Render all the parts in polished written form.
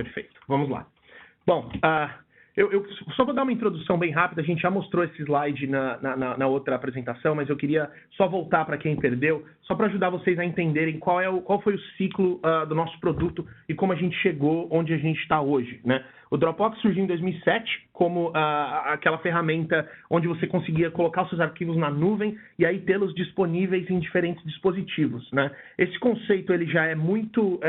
Perfeito. Vamos lá. Bom, eu só vou dar uma introdução bem rápida. A gente já mostrou esse slide na outra apresentação, mas eu queria só voltar para quem perdeu, só para ajudar vocês a entenderem qual foi o ciclo do nosso produto e como a gente chegou onde a gente está hoje, né? O Dropbox surgiu em 2007 como aquela ferramenta onde você conseguia colocar os seus arquivos na nuvem e aí tê-los disponíveis em diferentes dispositivos, né? Esse conceito ele já é muito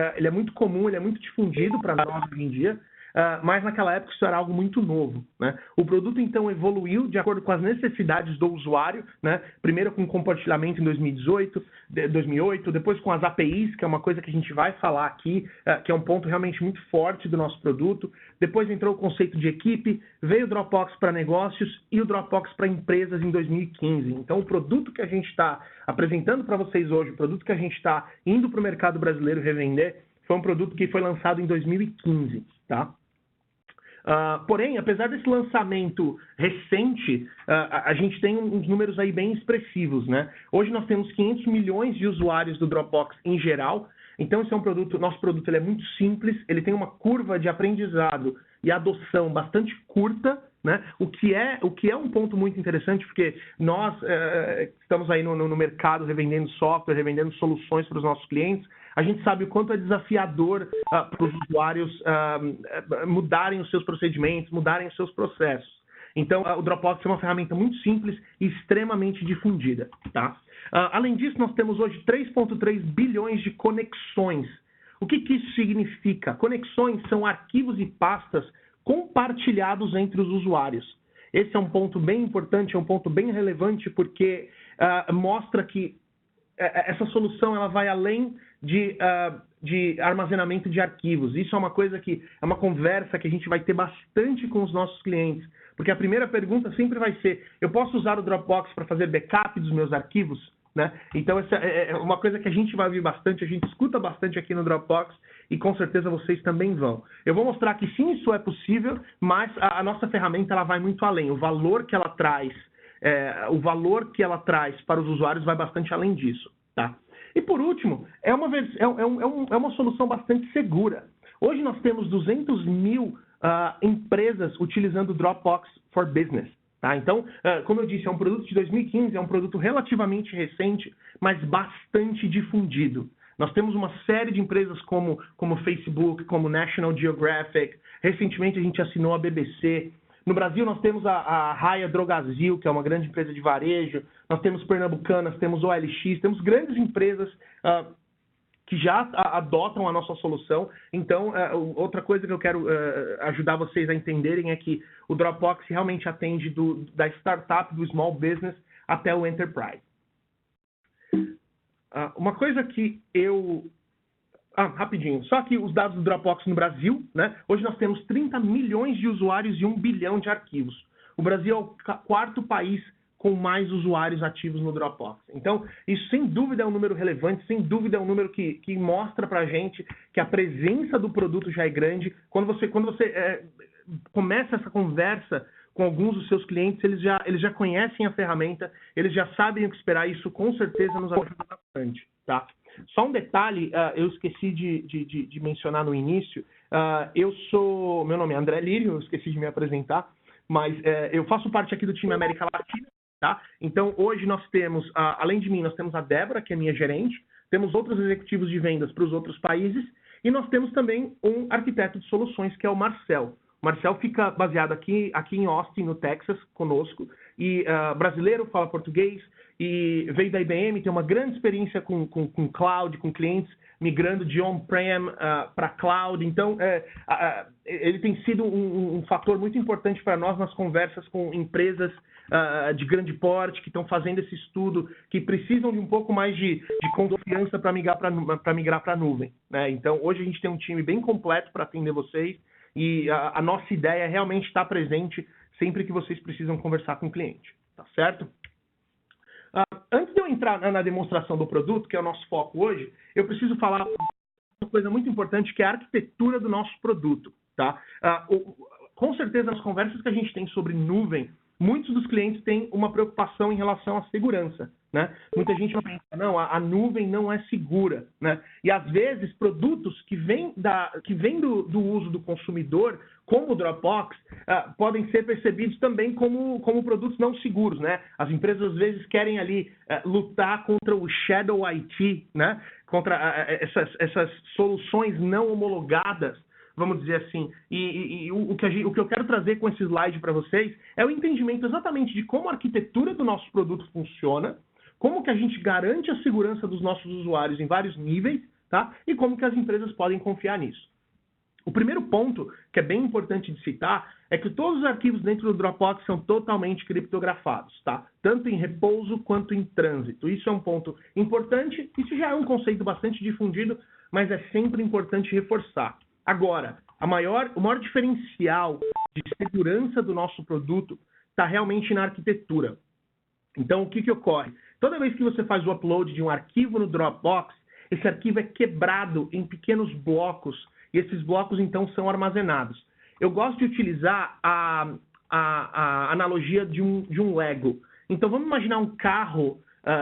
comum, ele é muito difundido para nós hoje em dia. Mas naquela época isso era algo muito novo, né? O produto então evoluiu de acordo com as necessidades do usuário, né? Primeiro com compartilhamento em 2008, depois com as APIs, que é uma coisa que a gente vai falar aqui, que é um ponto realmente muito forte do nosso produto. Depois entrou o conceito de equipe, veio o Dropbox para negócios e o Dropbox para empresas em 2015. Então o produto que a gente está apresentando para vocês hoje, o produto que a gente está indo para o mercado brasileiro revender, foi um produto que foi lançado em 2015, tá? Porém, apesar desse lançamento recente, a gente tem uns números aí bem expressivos, né? Hoje nós temos 500 milhões de usuários do Dropbox em geral. Então, esse é um produto, nosso produto ele é muito simples, ele tem uma curva de aprendizado e adoção bastante curta, né? O que é um ponto muito interessante, porque nós estamos aí no mercado revendendo software, revendendo soluções para os nossos clientes. A gente sabe o quanto é desafiador para os usuários mudarem os seus procedimentos, mudarem os seus processos. Então, o Dropbox é uma ferramenta muito simples e extremamente difundida, tá? Além disso, nós temos hoje 3,3 bilhões de conexões. O que isso significa? Conexões são arquivos e pastas compartilhados entre os usuários. Esse é um ponto bem importante, é um ponto bem relevante, porque mostra que essa solução ela vai além de armazenamento de arquivos. Isso é uma coisa que é uma conversa que a gente vai ter bastante com os nossos clientes, porque a primeira pergunta sempre vai ser: eu posso usar o Dropbox para fazer backup dos meus arquivos? Né? Então, essa é uma coisa que a gente vai ouvir bastante, a gente escuta bastante aqui no Dropbox e com certeza vocês também vão. Eu vou mostrar que sim, isso é possível, mas a nossa ferramenta ela vai muito além. O valor que ela traz para os usuários vai bastante além disso, tá? E por último, é uma solução bastante segura. Hoje nós temos 200 mil empresas utilizando o Dropbox for Business. Tá? Então, como eu disse, é um produto de 2015, é um produto relativamente recente, mas bastante difundido. Nós temos uma série de empresas como Facebook, como National Geographic. Recentemente a gente assinou a BBC. No Brasil nós temos a Raia Drogasil, que é uma grande empresa de varejo. Nós temos Pernambucanas, temos OLX, temos grandes empresas que já adotam a nossa solução. Então, outra coisa que eu quero ajudar vocês a entenderem é que o Dropbox realmente atende da startup, do small business, até o enterprise. Uma coisa que rapidinho, só que os dados do Dropbox no Brasil, né? Hoje nós temos 30 milhões de usuários e 1 bilhão de arquivos. O Brasil é o quarto país com mais usuários ativos no Dropbox. Então, isso sem dúvida é um número relevante, sem dúvida é um número que mostra pra gente que a presença do produto já é grande. Quando você começa essa conversa com alguns dos seus clientes, eles já conhecem a ferramenta, eles já sabem o que esperar, e isso com certeza nos ajuda bastante, tá? Só um detalhe, eu esqueci de mencionar no início, meu nome é André Lírio, eu esqueci de me apresentar, mas eu faço parte aqui do time América Latina, tá? Então, hoje nós temos, além de mim, nós temos a Débora, que é minha gerente, temos outros executivos de vendas para os outros países, e nós temos também um arquiteto de soluções, que é o Marcel. O Marcel fica baseado aqui em Austin, no Texas, conosco, e brasileiro, fala português, e veio da IBM, tem uma grande experiência com cloud, com clientes migrando de on-prem para cloud. Então, ele tem sido um fator muito importante para nós nas conversas com empresas de grande porte que estão fazendo esse estudo, que precisam de um pouco mais de confiança para migrar para a nuvem, né? Então, hoje a gente tem um time bem completo para atender vocês, e a nossa ideia é realmente estar presente sempre que vocês precisam conversar com o cliente, tá certo? Antes de eu entrar na demonstração do produto, que é o nosso foco hoje, eu preciso falar uma coisa muito importante, que é a arquitetura do nosso produto, tá? Com certeza, nas conversas que a gente tem sobre nuvem, muitos dos clientes têm uma preocupação em relação à segurança, né? Muita gente pensa, não, a nuvem não é segura, né? E às vezes produtos que vêm do uso do consumidor, como o Dropbox, podem ser percebidos também como produtos não seguros, né? As empresas às vezes querem ali lutar contra o Shadow IT, né? Contra essas soluções não homologadas, vamos dizer assim. O que eu quero trazer com esse slide para vocês é o entendimento exatamente de como a arquitetura do nosso produto funciona, como que a gente garante a segurança dos nossos usuários em vários níveis, tá? E como que as empresas podem confiar nisso. O primeiro ponto, que é bem importante de citar, é que todos os arquivos dentro do Dropbox são totalmente criptografados, tá? Tanto em repouso quanto em trânsito. Isso é um ponto importante, isso já é um conceito bastante difundido, mas é sempre importante reforçar. Agora, o maior diferencial de segurança do nosso produto está realmente na arquitetura. Então, o que ocorre? Toda vez que você faz o upload de um arquivo no Dropbox, esse arquivo é quebrado em pequenos blocos e esses blocos, então, são armazenados. Eu gosto de utilizar a analogia de um Lego. Então, vamos imaginar um carro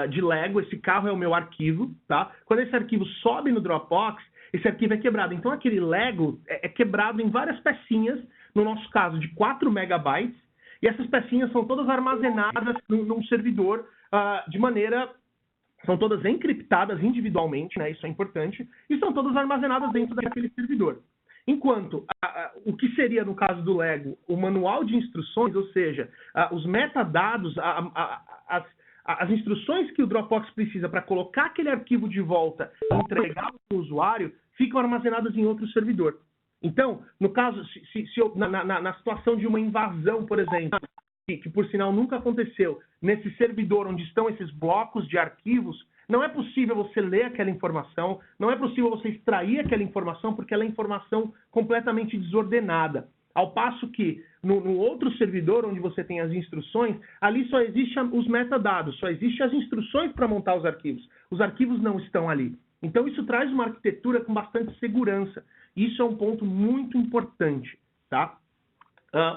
de Lego. Esse carro é o meu arquivo, tá? Quando esse arquivo sobe no Dropbox, esse arquivo é quebrado. Então, aquele Lego é quebrado em várias pecinhas, no nosso caso, de 4 megabytes, e essas pecinhas são todas armazenadas num servidor de maneira... São todas encriptadas individualmente, né? Isso é importante, e são todas armazenadas dentro daquele servidor. Enquanto o que seria, no caso do Lego, o manual de instruções, ou seja, os metadados, as instruções que o Dropbox precisa para colocar aquele arquivo de volta e entregar para o usuário, ficam armazenadas em outro servidor. Então, no caso, na situação de uma invasão, por exemplo, que por sinal nunca aconteceu, nesse servidor onde estão esses blocos de arquivos, não é possível você ler aquela informação, não é possível você extrair aquela informação, porque ela é informação completamente desordenada. Ao passo que, no outro servidor, onde você tem as instruções, ali só existem os metadados, só existem as instruções para montar os arquivos. Os arquivos não estão ali. Então, isso traz uma arquitetura com bastante segurança. Isso é um ponto muito importante, tá?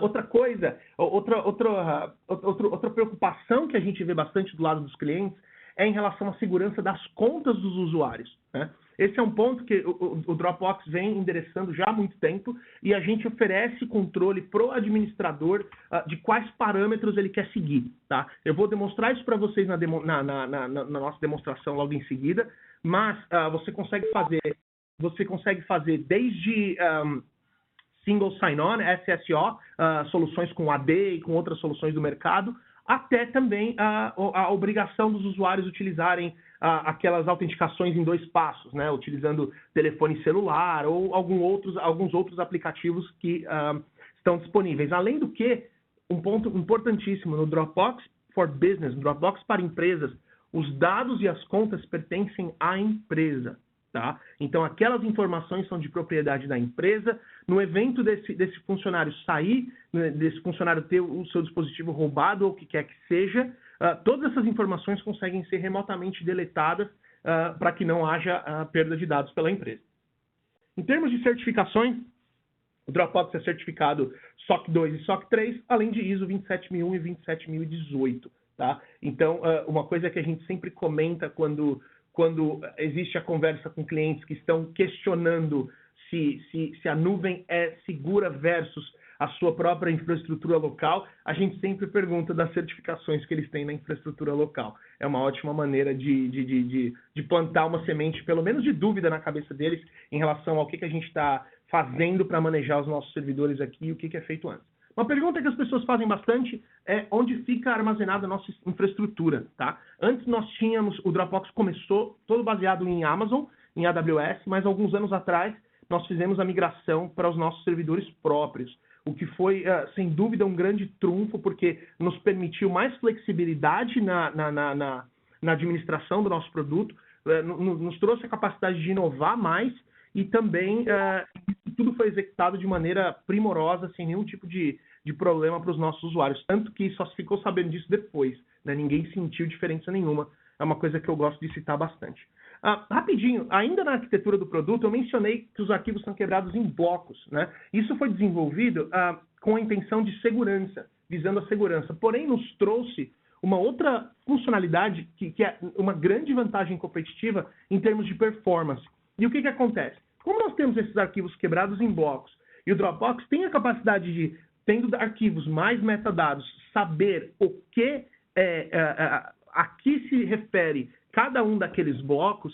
Outra coisa, outra preocupação que a gente vê bastante do lado dos clientes é em relação à segurança das contas dos usuários, né? Esse é um ponto que o Dropbox vem endereçando já há muito tempo e a gente oferece controle para o administrador de quais parâmetros ele quer seguir, tá? Eu vou demonstrar isso para vocês na nossa demonstração logo em seguida, mas você consegue fazer desde... Single Sign-On, SSO, soluções com AD e com outras soluções do mercado, até também a obrigação dos usuários utilizarem aquelas autenticações em 2 passos, né? Utilizando telefone celular ou alguns outros aplicativos que estão disponíveis. Além do que, um ponto importantíssimo, no Dropbox for Business, no Dropbox para empresas, os dados e as contas pertencem à empresa. Tá? Então, aquelas informações são de propriedade da empresa. No evento desse funcionário sair, desse funcionário ter o seu dispositivo roubado ou o que quer que seja, todas essas informações conseguem ser remotamente deletadas para que não haja perda de dados pela empresa. Em termos de certificações, o Dropbox é certificado SOC 2 e SOC 3, além de ISO 27001 e 27018. Tá? Então, uma coisa que a gente sempre comenta quando existe a conversa com clientes que estão questionando se a nuvem é segura versus a sua própria infraestrutura local, a gente sempre pergunta das certificações que eles têm na infraestrutura local. É uma ótima maneira de plantar uma semente, pelo menos de dúvida na cabeça deles, em relação ao que a gente está fazendo para manejar os nossos servidores aqui e o que é feito antes. Uma pergunta que as pessoas fazem bastante é onde fica armazenada a nossa infraestrutura, tá? Antes nós tínhamos, o Dropbox começou todo baseado em Amazon, em AWS, mas alguns anos atrás nós fizemos a migração para os nossos servidores próprios, o que foi, sem dúvida, um grande trunfo, porque nos permitiu mais flexibilidade na administração do nosso produto, nos trouxe a capacidade de inovar mais e também tudo foi executado de maneira primorosa, sem nenhum tipo de problema para os nossos usuários. Tanto que só se ficou sabendo disso depois, né? Ninguém sentiu diferença nenhuma. É uma coisa que eu gosto de citar bastante. Rapidinho, ainda na arquitetura do produto, eu mencionei que os arquivos são quebrados em blocos, né? Isso foi desenvolvido com a intenção de segurança, visando a segurança. Porém, nos trouxe uma outra funcionalidade que é uma grande vantagem competitiva em termos de performance. E o que acontece? Como nós temos esses arquivos quebrados em blocos e o Dropbox tem a capacidade de, tendo arquivos mais metadados, saber o que a que se refere cada um daqueles blocos,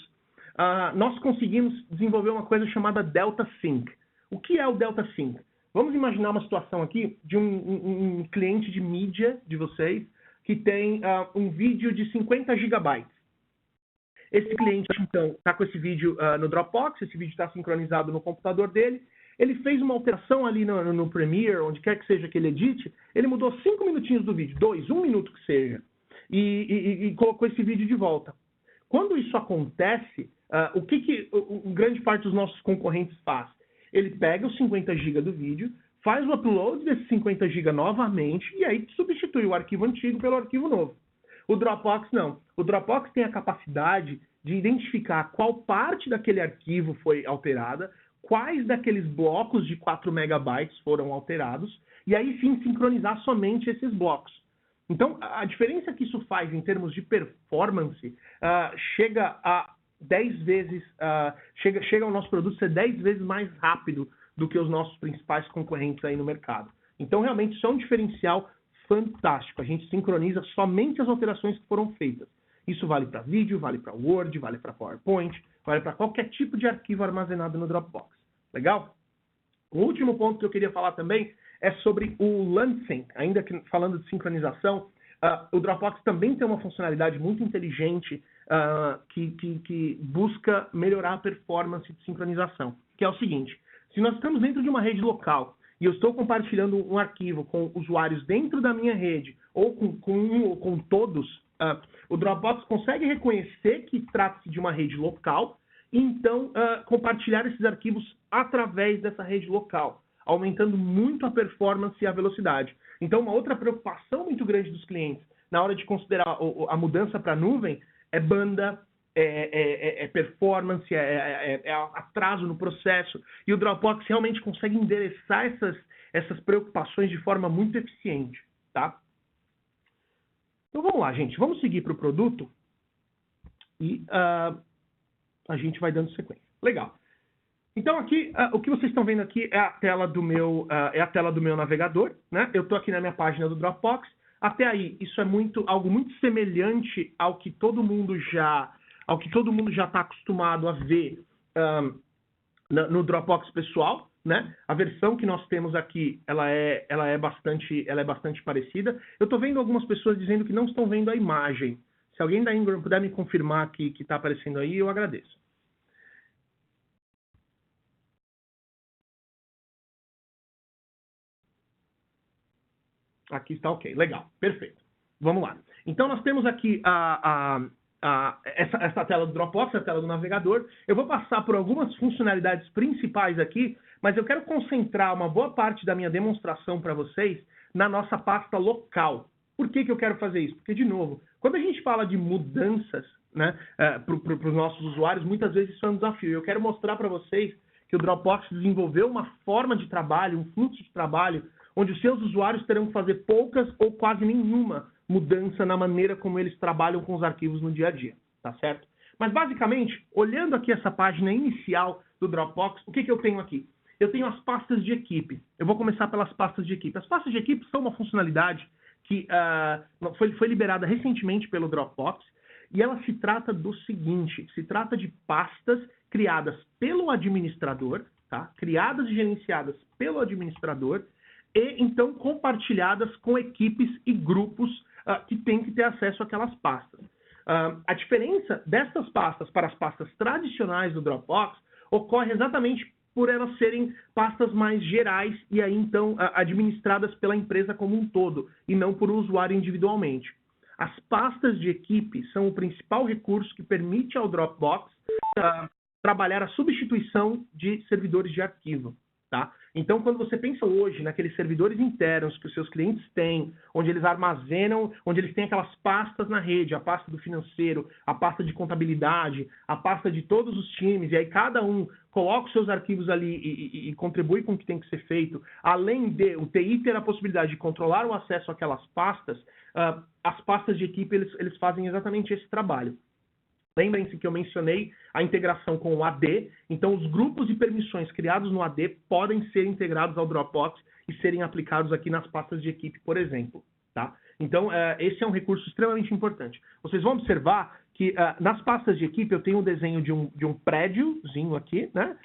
nós conseguimos desenvolver uma coisa chamada Delta Sync. O que é o Delta Sync? Vamos imaginar uma situação aqui de um cliente de mídia de vocês que tem um vídeo de 50 gigabytes. Esse cliente, então, está com esse vídeo no Dropbox, esse vídeo está sincronizado no computador dele, ele fez uma alteração ali no Premiere, onde quer que seja que ele edite, ele mudou 5 minutinhos do vídeo, 1 minuto que seja, e colocou esse vídeo de volta. Quando isso acontece, o que grande parte dos nossos concorrentes faz? Ele pega os 50 GB do vídeo, faz o upload desses 50 GB novamente e aí substitui o arquivo antigo pelo arquivo novo. O Dropbox não. O Dropbox tem a capacidade de identificar qual parte daquele arquivo foi alterada, quais daqueles blocos de 4 megabytes foram alterados, e aí sim sincronizar somente esses blocos. Então, a diferença que isso faz em termos de performance chega a 10 vezes, chega ao nosso produto ser 10 vezes mais rápido do que os nossos principais concorrentes aí no mercado. Então, realmente, isso é um diferencial fantástico. A gente sincroniza somente as alterações que foram feitas. Isso vale para vídeo, vale para Word, vale para PowerPoint, vale para qualquer tipo de arquivo armazenado no Dropbox. Legal? O último ponto que eu queria falar também é sobre o LunSync. Ainda que falando de sincronização, o Dropbox também tem uma funcionalidade muito inteligente que busca melhorar a performance de sincronização, que é o seguinte: se nós estamos dentro de uma rede local e eu estou compartilhando um arquivo com usuários dentro da minha rede, ou com um ou com todos, o Dropbox consegue reconhecer que trata-se de uma rede local e então compartilhar esses arquivos através dessa rede local, aumentando muito a performance e a velocidade. Então, uma outra preocupação muito grande dos clientes na hora de considerar a mudança para a nuvem é banda, performance, atraso no processo. E o Dropbox realmente consegue endereçar essas preocupações de forma muito eficiente, tá? Então vamos lá, gente. Vamos seguir para o produto e a gente vai dando sequência. Legal. Então aqui, o que vocês estão vendo aqui é a tela do meu, navegador, né? Eu estou aqui na minha página do Dropbox. Até aí, isso é algo muito semelhante ao que todo mundo já está acostumado a ver no Dropbox pessoal, né? A versão que nós temos aqui, ela é bastante parecida. Eu estou vendo algumas pessoas dizendo que não estão vendo a imagem. Se alguém da Ingram puder me confirmar que está aparecendo aí, eu agradeço. Aqui está ok, legal, perfeito. Vamos lá. Então, nós temos aqui essa tela do Dropbox, a tela do navegador. Eu vou passar por algumas funcionalidades principais aqui, mas eu quero concentrar uma boa parte da minha demonstração para vocês na nossa pasta local. Por que eu quero fazer isso? Porque, de novo, quando a gente fala de mudanças, né, para os nossos usuários, muitas vezes isso é um desafio. Eu quero mostrar para vocês que o Dropbox desenvolveu uma forma de trabalho, um fluxo de trabalho, onde os seus usuários terão que fazer poucas ou quase nenhuma mudança na maneira como eles trabalham com os arquivos no dia a dia, tá certo? Mas, basicamente, olhando aqui essa página inicial do Dropbox, o que eu tenho aqui? Eu tenho as pastas de equipe. Eu vou começar pelas pastas de equipe. As pastas de equipe são uma funcionalidade que foi liberada recentemente pelo Dropbox, e ela se trata do seguinte: se trata de pastas criadas pelo administrador, tá? Criadas e gerenciadas pelo administrador, e então compartilhadas com equipes e grupos que têm que ter acesso àquelas pastas. A diferença dessas pastas para as pastas tradicionais do Dropbox ocorre exatamente por elas serem pastas mais gerais e aí então administradas pela empresa como um todo e não por usuário individualmente. As pastas de equipe são o principal recurso que permite ao Dropbox trabalhar a substituição de servidores de arquivo. tá? Então, quando você pensa hoje naqueles servidores internos que os seus clientes têm, onde eles armazenam, onde eles têm aquelas pastas na rede, a pasta do financeiro, a pasta de contabilidade, a pasta de todos os times, e aí cada um coloca os seus arquivos ali e contribui com o que tem que ser feito, além de o TI ter a possibilidade de controlar o acesso àquelas pastas, as pastas de equipe, eles fazem exatamente esse trabalho. Lembrem-se que eu mencionei a integração com o AD, então os grupos de permissões criados no AD podem ser integrados ao Dropbox e serem aplicados aqui nas pastas de equipe, por exemplo. Tá? Então, esse é um recurso extremamente importante. Vocês vão observar que nas pastas de equipe eu tenho um desenho de um prédiozinho aqui, né?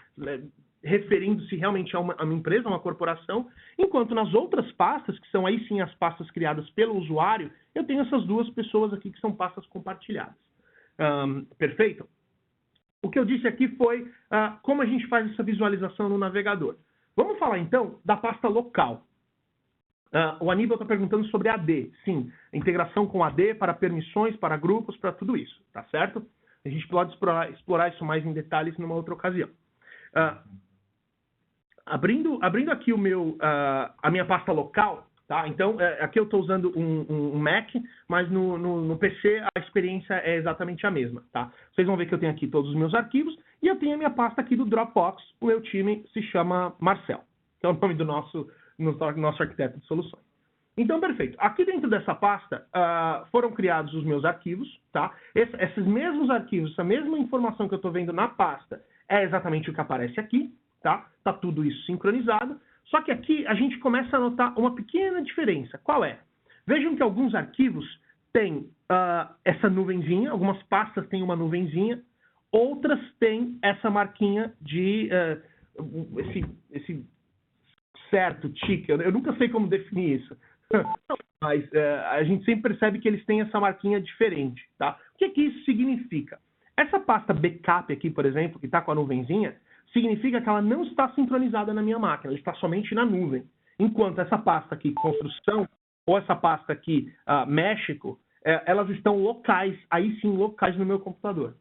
Referindo-se realmente a uma empresa, a uma corporação, enquanto nas outras pastas, que são aí sim as pastas criadas pelo usuário, eu tenho essas duas pessoas aqui que são pastas compartilhadas. Perfeito? O que eu disse aqui foi como a gente faz essa visualização no navegador. Vamos falar então da pasta local. O Aníbal está perguntando sobre AD. Sim, integração com AD para permissões, para grupos, para tudo isso, tá certo? A gente pode explorar isso mais em detalhes numa outra ocasião. Abrindo aqui a minha pasta local, tá? Então, aqui eu estou usando um Mac, mas no PC a experiência é exatamente a mesma, tá? Vocês vão ver que eu tenho aqui todos os meus arquivos e eu tenho a minha pasta aqui do Dropbox. O meu time se chama Marcel, que é o nome do nosso arquiteto de soluções. Então, perfeito. Aqui dentro dessa pasta foram criados os meus arquivos, tá? Esses mesmos arquivos, essa mesma informação que eu estou vendo na pasta é exatamente o que aparece aqui, tá? Tá tudo isso sincronizado. Só que aqui a gente começa a notar uma pequena diferença. Qual é? Vejam que alguns arquivos têm essa nuvenzinha, algumas pastas têm uma nuvenzinha, outras têm essa marquinha de esse certo tique. Eu nunca sei como definir isso. Mas a gente sempre percebe que eles têm essa marquinha diferente, tá? O que isso significa? Essa pasta backup aqui, por exemplo, que está com a nuvenzinha, significa que ela não está sincronizada na minha máquina, ela está somente na nuvem. Enquanto essa pasta aqui, construção, ou essa pasta aqui, México, elas estão locais, aí sim locais no meu computador.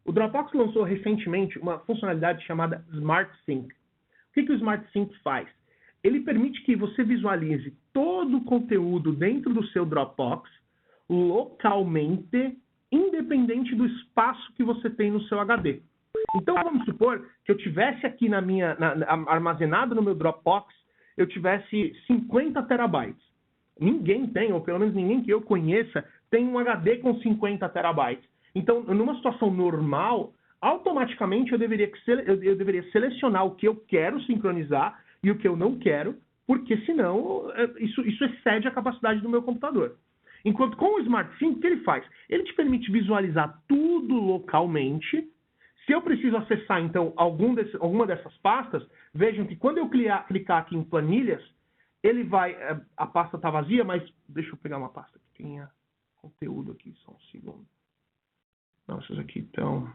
O Dropbox lançou recentemente uma funcionalidade chamada Smart Sync. O que o Smart Sync faz? Ele permite que você visualize todo o conteúdo dentro do seu Dropbox localmente, independente do espaço que você tem no seu HD. Então, vamos supor que eu tivesse aqui armazenado no meu Dropbox, eu tivesse 50 terabytes. Ninguém tem, ou pelo menos ninguém que eu conheça, tem um HD com 50 terabytes. Então, numa situação normal, automaticamente eu deveria selecionar o que eu quero sincronizar e o que eu não quero, porque senão isso excede a capacidade do meu computador. Enquanto com o Smart Sync, o que ele faz? Ele te permite visualizar tudo localmente. Se eu preciso acessar, então, alguma dessas pastas, vejam que quando eu clicar aqui em planilhas, ele vai... A pasta está vazia, mas deixa eu pegar uma pasta que tenha conteúdo aqui, só um segundo. Não, essas aqui estão...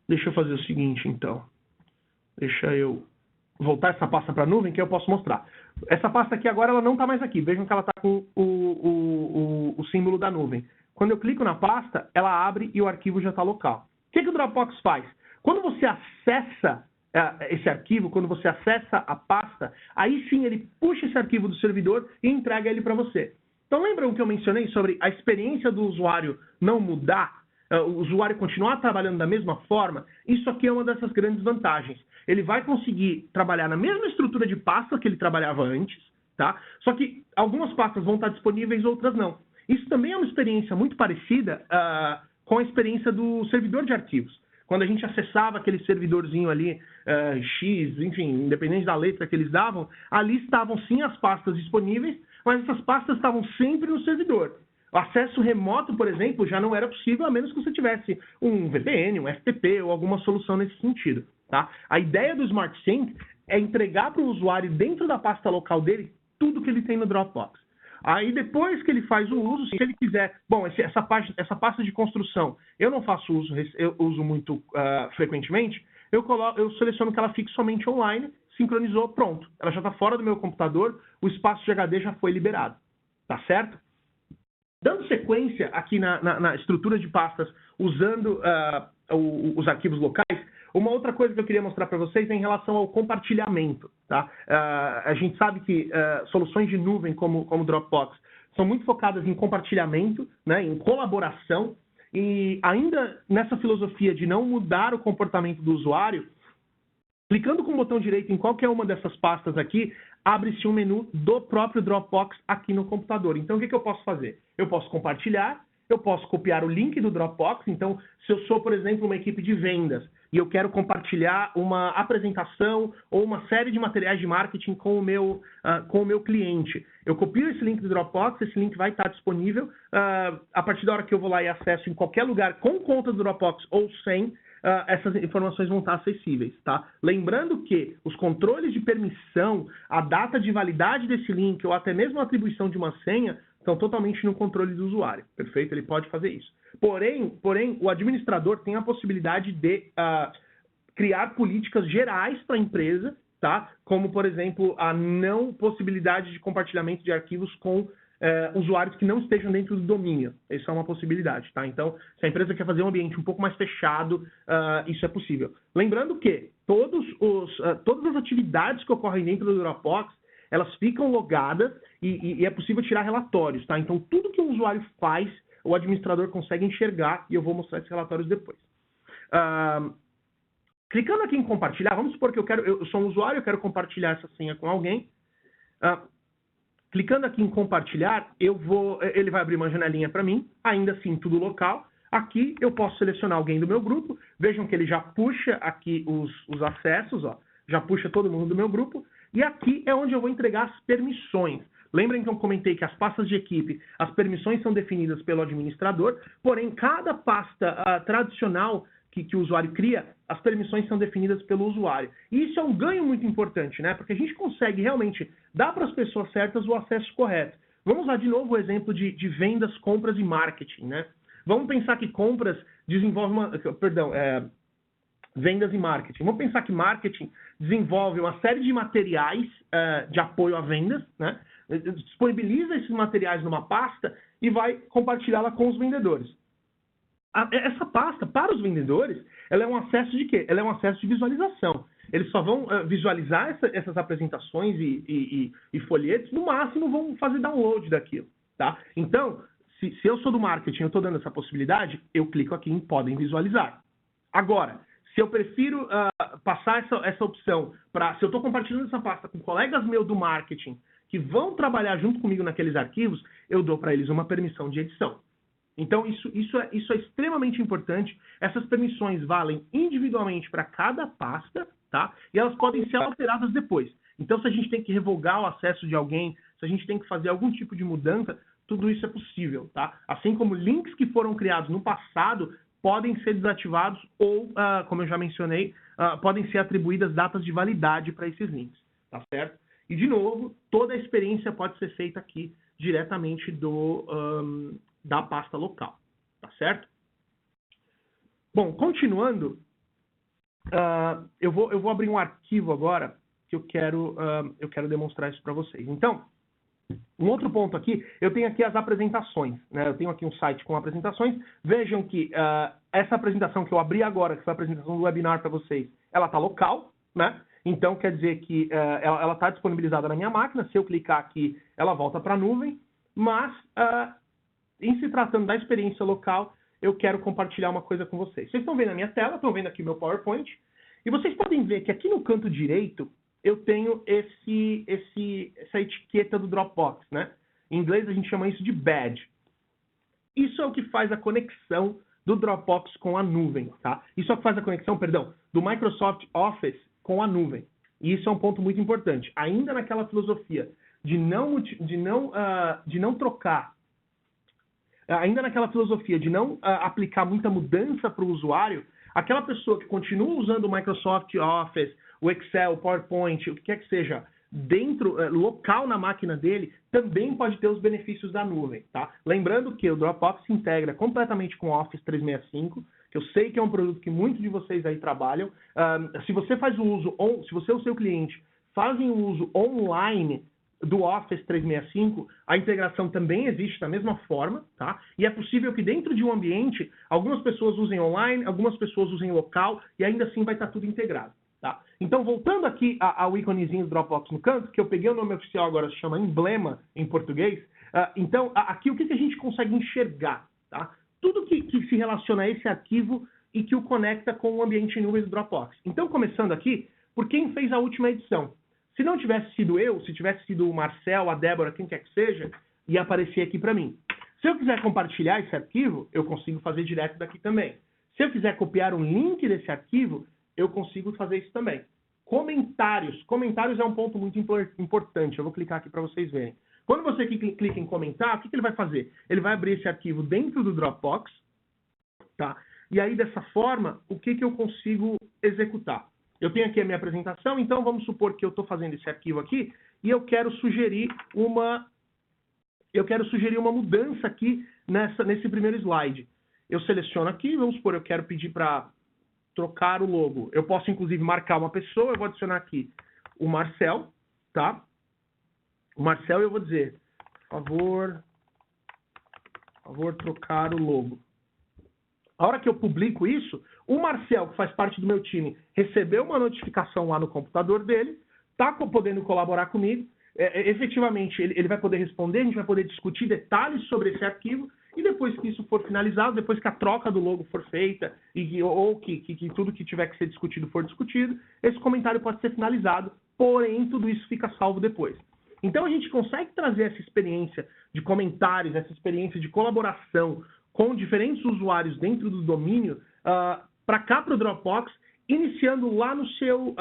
Deixa eu fazer o seguinte, então. Deixa eu voltar essa pasta para a nuvem, que eu posso mostrar. Essa pasta aqui agora, ela não está mais aqui. Vejam que ela está com o símbolo da nuvem. Quando eu clico na pasta, ela abre e o arquivo já está local. O que o Dropbox faz? Quando você acessa esse arquivo, quando você acessa a pasta, aí sim ele puxa esse arquivo do servidor e entrega ele para você. Então lembram que eu mencionei sobre a experiência do usuário não mudar? O usuário continuar trabalhando da mesma forma? Isso aqui é uma dessas grandes vantagens. Ele vai conseguir trabalhar na mesma estrutura de pasta que ele trabalhava antes, tá? Só que algumas pastas vão estar disponíveis, outras não. Isso também é uma experiência muito parecida com a experiência do servidor de arquivos. Quando a gente acessava aquele servidorzinho ali, X, enfim, independente da letra que eles davam, ali estavam sim as pastas disponíveis, mas essas pastas estavam sempre no servidor. O acesso remoto, por exemplo, já não era possível a menos que você tivesse um VPN, um FTP ou alguma solução nesse sentido. Tá? A ideia do Smart Sync é entregar para o usuário dentro da pasta local dele tudo que ele tem no Dropbox. Aí depois que ele faz o uso, se ele quiser... Bom, essa pasta de construção eu não faço uso, eu uso muito frequentemente, eu seleciono que ela fique somente online, sincronizou, pronto. Ela já está fora do meu computador, o espaço de HD já foi liberado. Tá certo? Dando sequência aqui na estrutura de pastas, usando os arquivos locais, Uma outra coisa que eu queria mostrar para vocês é em relação ao compartilhamento, tá? A gente sabe que soluções de nuvem como Dropbox são muito focadas em compartilhamento, né, em colaboração, e ainda nessa filosofia de não mudar o comportamento do usuário, clicando com o botão direito em qualquer uma dessas pastas aqui, abre-se um menu do próprio Dropbox aqui no computador. Então, o que eu posso fazer? Eu posso compartilhar, eu posso copiar o link do Dropbox. Então, se eu sou, por exemplo, uma equipe de vendas e eu quero compartilhar uma apresentação ou uma série de materiais de marketing com o meu cliente, eu copio esse link do Dropbox, esse link vai estar disponível a partir da hora que eu vou lá e acesso em qualquer lugar com conta do Dropbox ou sem, essas informações vão estar acessíveis, tá? Lembrando que os controles de permissão, a data de validade desse link ou até mesmo a atribuição de uma senha estão totalmente no controle do usuário, perfeito? Ele pode fazer isso. Porém, o administrador tem a possibilidade de criar políticas gerais para a empresa, tá? Como, por exemplo, a não possibilidade de compartilhamento de arquivos com usuários que não estejam dentro do domínio. Isso é uma possibilidade, tá? Então, se a empresa quer fazer um ambiente um pouco mais fechado, isso é possível. Lembrando que todas as atividades que ocorrem dentro do Dropbox, elas ficam logadas e é possível tirar relatórios, tá? Então, tudo que o usuário faz, o administrador consegue enxergar e eu vou mostrar esses relatórios depois. Clicando aqui em compartilhar, vamos supor que eu sou um usuário, eu quero compartilhar essa senha com alguém. Clicando aqui em compartilhar, ele vai abrir uma janelinha para mim, ainda assim tudo local. Aqui eu posso selecionar alguém do meu grupo. Vejam que ele já puxa aqui os acessos, ó, já puxa todo mundo do meu grupo. E aqui é onde eu vou entregar as permissões. Lembrem que eu comentei que as pastas de equipe, as permissões são definidas pelo administrador, porém cada pasta tradicional que o usuário cria, as permissões são definidas pelo usuário. E isso é um ganho muito importante, né? Porque a gente consegue realmente dar para as pessoas certas o acesso correto. Vamos lá de novo o exemplo de vendas, compras e marketing, né? Vamos pensar que compras desenvolve vendas e marketing. Vamos pensar que marketing desenvolve uma série de materiais de apoio a vendas, né? Disponibiliza esses materiais numa pasta e vai compartilhá-la com os vendedores. Essa pasta, para os vendedores, ela é um acesso de quê? Ela é um acesso de visualização. Eles só vão visualizar essas apresentações e folhetos, no máximo vão fazer download daquilo, tá? Então, se eu sou do marketing, eu estou dando essa possibilidade, eu clico aqui em podem visualizar. Agora, se eu prefiro passar essa opção se eu estou compartilhando essa pasta com colegas meus do marketing que vão trabalhar junto comigo naqueles arquivos, eu dou para eles uma permissão de edição. Então, isso é extremamente importante. Essas permissões valem individualmente para cada pasta, tá? E elas podem ser alteradas depois. Então, se a gente tem que revogar o acesso de alguém, se a gente tem que fazer algum tipo de mudança, tudo isso é possível, tá? Assim como links que foram criados no passado podem ser desativados ou, como eu já mencionei, podem ser atribuídas datas de validade para esses links, tá certo? E, de novo, toda a experiência pode ser feita aqui diretamente da pasta local, tá certo? Bom, continuando, eu vou abrir um arquivo agora que eu quero demonstrar isso para vocês. Então, um outro ponto aqui, eu tenho aqui as apresentações, né? Eu tenho aqui um site com apresentações. Vejam que essa apresentação que eu abri agora, que foi a apresentação do webinar para vocês, ela está local, né? Então, quer dizer que ela está disponibilizada na minha máquina. Se eu clicar aqui, ela volta para a nuvem, mas em se tratando da experiência local, eu quero compartilhar uma coisa com vocês. Vocês estão vendo a minha tela, estão vendo aqui o meu PowerPoint, e vocês podem ver que aqui no canto direito eu tenho essa etiqueta do Dropbox, né? Em inglês a gente chama isso de badge. Isso é o que faz a conexão do Dropbox com a nuvem, tá? Isso é o que faz a conexão, do Microsoft Office com a nuvem. E isso é um ponto muito importante. Ainda naquela filosofia de não trocar, ainda naquela filosofia de não aplicar muita mudança para o usuário, aquela pessoa que continua usando o Microsoft Office, o Excel, o PowerPoint, o que quer que seja, local na máquina dele, também pode ter os benefícios da nuvem, tá? Lembrando que o Dropbox se integra completamente com o Office 365, que eu sei que é um produto que muitos de vocês aí trabalham. Se você faz o uso, se você ou seu cliente fazem o uso online do Office 365, a integração também existe da mesma forma, tá? E é possível que dentro de um ambiente, algumas pessoas usem online, algumas pessoas usem local, e ainda assim vai estar tudo integrado, tá? Então, voltando aqui ao íconezinho do Dropbox no canto, que eu peguei o nome oficial agora, se chama emblema em português. Então, aqui o que a gente consegue enxergar, tá? Tudo que se relaciona a esse arquivo e que o conecta com o ambiente em nuvem do Dropbox. Então, começando aqui, por quem fez a última edição. Se não tivesse sido eu, se tivesse sido o Marcel, a Débora, quem quer que seja, ia aparecer aqui para mim. Se eu quiser compartilhar esse arquivo, eu consigo fazer direto daqui também. Se eu quiser copiar um link desse arquivo, eu consigo fazer isso também. Comentários. Comentários é um ponto muito importante. Eu vou clicar aqui para vocês verem. Quando você clica em comentar, o que ele vai fazer? Ele vai abrir esse arquivo dentro do Dropbox, tá? E aí, dessa forma, o que eu consigo executar? Eu tenho aqui a minha apresentação, então vamos supor que eu estou fazendo esse arquivo aqui e eu quero sugerir uma mudança aqui nesse primeiro slide. Eu seleciono aqui, vamos supor, eu quero pedir para trocar o logo. Eu posso, inclusive, marcar uma pessoa, eu vou adicionar aqui o Marcel, tá? O Marcel, eu vou dizer, favor trocar o logo. A hora que eu publico isso, o Marcel, que faz parte do meu time, recebeu uma notificação lá no computador dele, está podendo colaborar comigo, efetivamente ele vai poder responder, a gente vai poder discutir detalhes sobre esse arquivo, e depois que isso for finalizado, depois que a troca do logo for feita, ou que tudo que tiver que ser discutido for discutido, esse comentário pode ser finalizado, porém tudo isso fica salvo depois. Então a gente consegue trazer essa experiência de comentários, essa experiência de colaboração com diferentes usuários dentro do domínio para cá para o Dropbox, iniciando lá no seu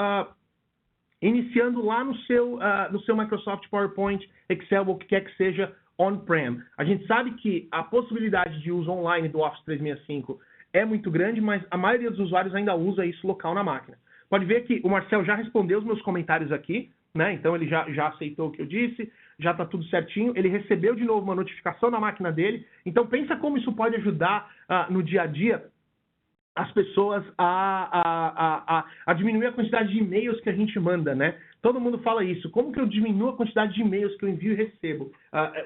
Microsoft PowerPoint, Excel, ou o que quer que seja on-prem. A gente sabe que a possibilidade de uso online do Office 365 é muito grande, mas a maioria dos usuários ainda usa isso local na máquina. Pode ver que o Marcel já respondeu os meus comentários aqui, né? Então ele já aceitou o que eu disse, já está tudo certinho. Ele recebeu de novo uma notificação na máquina dele. Então pensa como isso pode ajudar no dia a dia as pessoas a diminuir a quantidade de e-mails que a gente manda, né? Todo mundo fala isso. Como que eu diminuo a quantidade de e-mails que eu envio e recebo?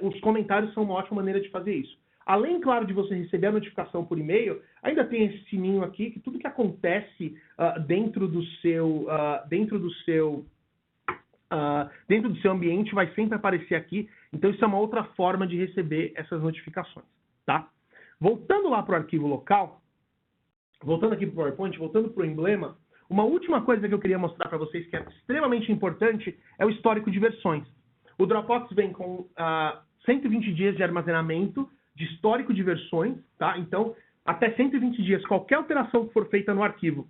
Os comentários são uma ótima maneira de fazer isso. Além, claro, de você receber a notificação por e-mail, ainda tem esse sininho aqui, que tudo que acontece dentro do seu ambiente vai sempre aparecer aqui. Então, isso é uma outra forma de receber essas notificações, tá? Voltando lá para o arquivo local, voltando aqui para o PowerPoint, voltando para o emblema, uma última coisa que eu queria mostrar para vocês que é extremamente importante é o histórico de versões. O Dropbox vem com 120 dias de armazenamento de histórico de versões, tá? Então, até 120 dias, qualquer alteração que for feita no arquivo,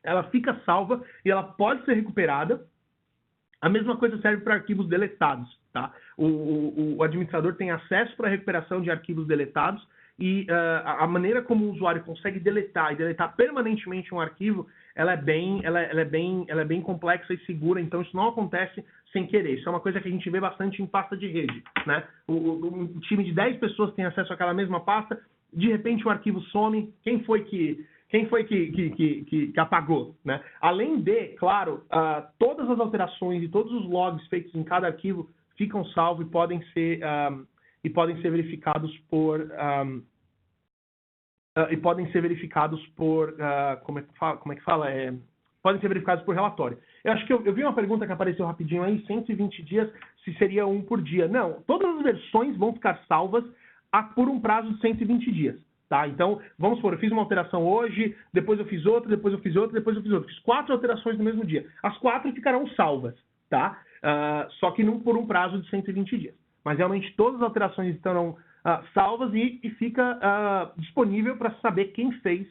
ela fica salva e ela pode ser recuperada. A mesma coisa serve para arquivos deletados, tá? O administrador tem acesso para a recuperação de arquivos deletados e a maneira como o usuário consegue deletar e deletar permanentemente um arquivo, ela é bem complexa e segura, então isso não acontece sem querer. Isso é uma coisa que a gente vê bastante em pasta de rede, né? Um time de 10 pessoas tem acesso àquela mesma pasta, de repente o arquivo some, quem foi que apagou, né? Além de, claro, todas as alterações e todos os logs feitos em cada arquivo ficam salvos e podem ser verificados por podem ser verificados por relatório. Eu acho que eu vi uma pergunta que apareceu rapidinho aí, 120 dias, se seria um por dia. Não, todas as versões vão ficar salvas por um prazo de 120 dias. Tá? Então, vamos supor, eu fiz uma alteração hoje, depois eu fiz outra, depois eu fiz outra, depois eu fiz outra. Fiz 4 alterações no mesmo dia. As 4 ficarão salvas, tá? Só que não por um prazo de 120 dias. Mas realmente todas as alterações estarão salvas e fica disponível para saber quem fez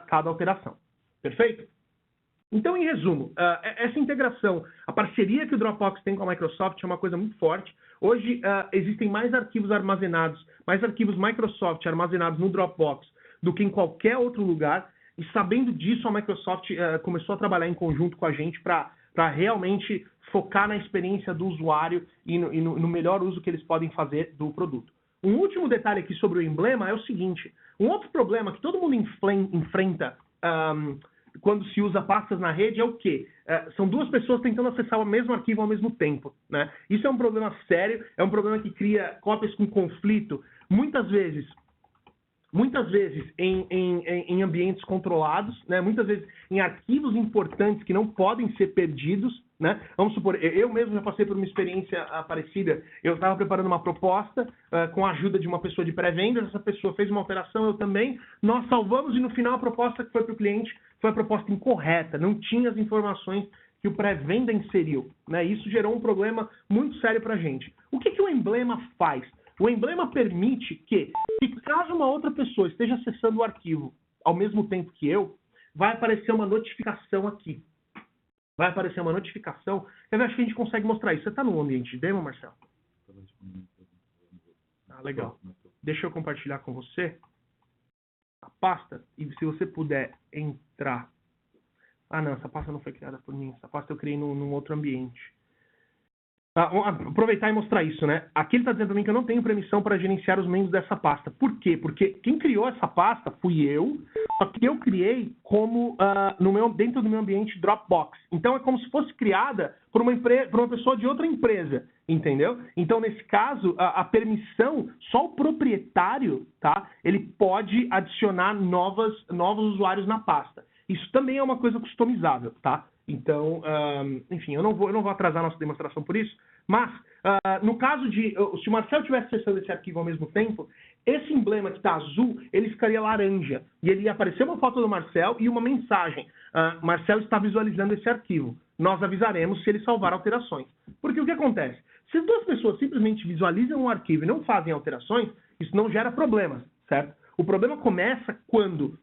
cada alteração. Perfeito? Então, em resumo, essa integração, a parceria que o Dropbox tem com a Microsoft é uma coisa muito forte. Hoje, existem mais arquivos armazenados, mais arquivos Microsoft armazenados no Dropbox do que em qualquer outro lugar. E sabendo disso, a Microsoft começou a trabalhar em conjunto com a gente para realmente focar na experiência do usuário e no melhor uso que eles podem fazer do produto. Um último detalhe aqui sobre o emblema é o seguinte. Um outro problema que todo mundo enfrenta quando se usa pastas na rede é o quê? são duas pessoas tentando acessar o mesmo arquivo ao mesmo tempo, né? Isso é um problema sério, é um problema que cria cópias com conflito, muitas vezes em ambientes controlados, né? Muitas vezes em arquivos importantes que não podem ser perdidos, né? Vamos supor, eu mesmo já passei por uma experiência parecida. Eu estava preparando uma proposta com a ajuda de uma pessoa de pré-vendas, essa pessoa fez uma alteração, eu também, nós salvamos e no final a proposta que foi para o cliente foi a proposta incorreta, não tinha as informações que o pré-venda inseriu, né? Isso gerou um problema muito sério para a gente. O que o emblema faz? O emblema permite que, caso uma outra pessoa esteja acessando o arquivo ao mesmo tempo que eu, vai aparecer uma notificação aqui. Vai aparecer uma notificação. Eu acho que a gente consegue mostrar isso. Você está no ambiente de demo, Marcelo? Ah, legal. Deixa eu compartilhar com você a pasta. E se você puder entrar... Ah, não. Essa pasta não foi criada por mim. Essa pasta eu criei num outro ambiente. Aproveitar e mostrar isso, né? Aqui ele está dizendo para mim que eu não tenho permissão para gerenciar os membros dessa pasta. Por quê? Porque quem criou essa pasta fui eu, só que eu criei como dentro do meu ambiente Dropbox. Então é como se fosse criada por uma pessoa de outra empresa, entendeu? Então, nesse caso, a permissão, só o proprietário, tá? Ele pode adicionar novos usuários na pasta. Isso também é uma coisa customizável, tá? Então, enfim, eu não vou atrasar a nossa demonstração por isso, mas no caso de, se o Marcel estivesse acessando esse arquivo ao mesmo tempo, esse emblema que está azul, ele ficaria laranja, e ele ia aparecer uma foto do Marcel e uma mensagem, Marcel está visualizando esse arquivo, nós avisaremos se ele salvar alterações. Porque o que acontece? Se as duas pessoas simplesmente visualizam um arquivo e não fazem alterações, isso não gera problemas, certo? O problema começa quando